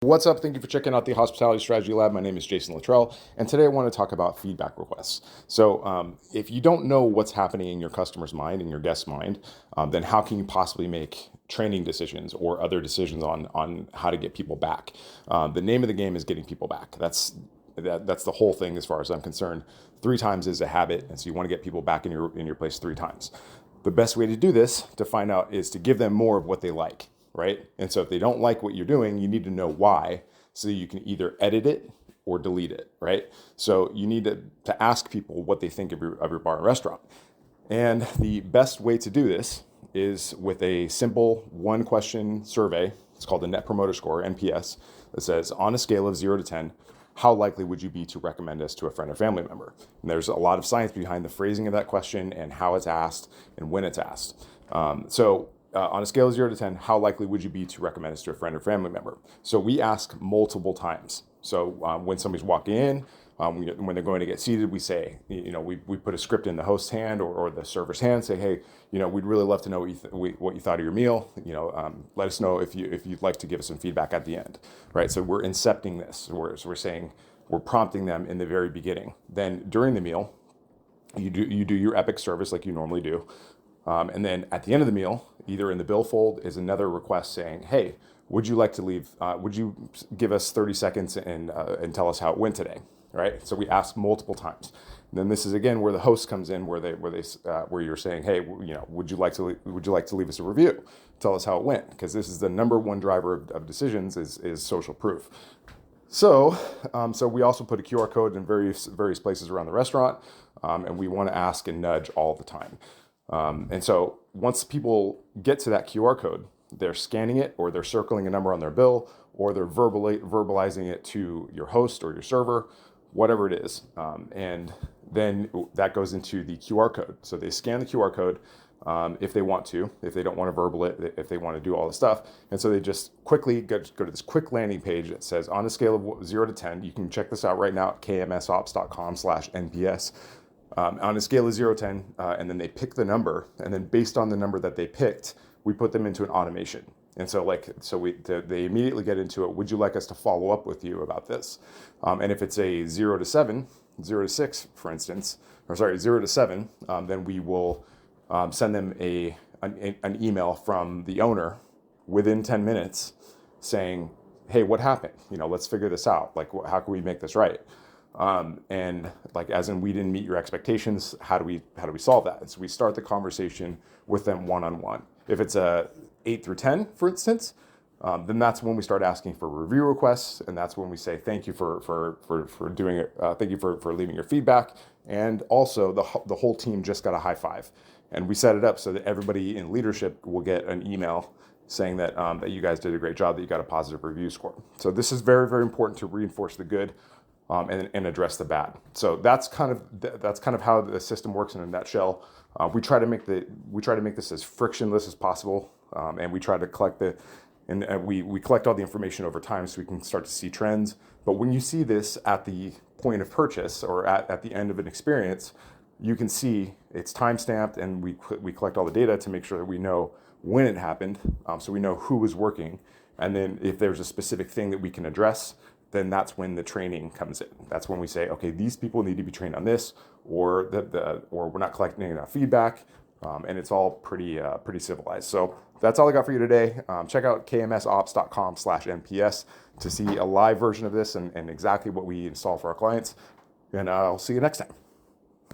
What's up? Thank you for checking out the Hospitality Strategy Lab. My name is Jason Littrell, and today I want to talk about feedback requests. So, if you don't know what's happening in your customer's mind, in your guest's mind, then how can you possibly make training decisions or other decisions on how to get people back? The name of the game is getting people back. That's the whole thing as far as I'm concerned. 3 times is a habit, and so you want to get people back in your place 3 times. The best way to do this, to find out, is to give them more of what they like, right? And so if they don't like what you're doing, you need to know why, so you can either edit it or delete it, right? So you need to ask people what they think of your bar and restaurant. And the best way to do this is with a simple 1-question survey. It's called the Net Promoter Score, NPS, that says, on a scale of 0 to 10, how likely would you be to recommend us to a friend or family member? And there's a lot of science behind the phrasing of that question and how it's asked and when it's asked. On a scale of 0 to 10, how likely would you be to recommend us to a friend or family member? So we ask multiple times. So when somebody's walking in, when they're going to get seated, we say, we put a script in the host's hand or the server's hand, say, hey, we'd really love to know what you thought of your meal. Let us know if you'd like to give us some feedback at the end, right? So we're incepting this. We're saying, we're prompting them in the very beginning. Then during the meal, you do your epic service like you normally do. And then at the end of the meal, either in the bill fold is another request saying, hey, would you like to leave? Would you give us 30 seconds and tell us how it went today? Right. So we ask multiple times. And then this is again where the host comes in, where you're saying, hey, would you like to leave us a review? Tell us how it went, because this is the number one driver of decisions is social proof. So we also put a QR code in various places around the restaurant, and we want to ask and nudge all the time. And so once people get to that QR code, they're scanning it, or they're circling a number on their bill, or they're verbalizing it to your host or your server, whatever it is. And then that goes into the QR code. So they scan the QR code if they want to, if they don't want to verbal it, if they want to do all the stuff. And so they just quickly go to this quick landing page that says, on a scale of 0 to 10, you can check this out right now at kmsops.com/NPS. On a scale of 0 to 10, and then they pick the number, and then based on the number that they picked, we put them into an automation. And so they immediately get into it. Would you like us to follow up with you about this? And if it's a 0 to 7, 0 to 6, for instance, 0 to 7, then we will send them an email from the owner within 10 minutes saying, hey, what happened? Let's figure this out. How can we make this right? And as in, we didn't meet your expectations. How do we solve that? So we start the conversation with them one-on-one. If it's a 8 through 10, for instance, then that's when we start asking for review requests, and that's when we say thank you for doing it. Thank you for leaving your feedback, and also the whole team just got a high five, and we set it up so that everybody in leadership will get an email saying that you guys did a great job, that you got a positive review score. So this is very, very important to reinforce the good. And address the bad. So that's kind of how the system works in a nutshell. We try to make this as frictionless as possible, and we try to collect we collect all the information over time so we can start to see trends. But when you see this at the point of purchase or at the end of an experience, you can see it's time stamped, and we collect all the data to make sure that we know when it happened, so we know who was working, and then if there's a specific thing that we can address, then that's when the training comes in. That's when we say, okay, these people need to be trained on this, or we're not collecting enough feedback, and it's all pretty civilized. So that's all I got for you today. Check out kmsops.com/NPS to see a live version of this and exactly what we install for our clients. And I'll see you next time.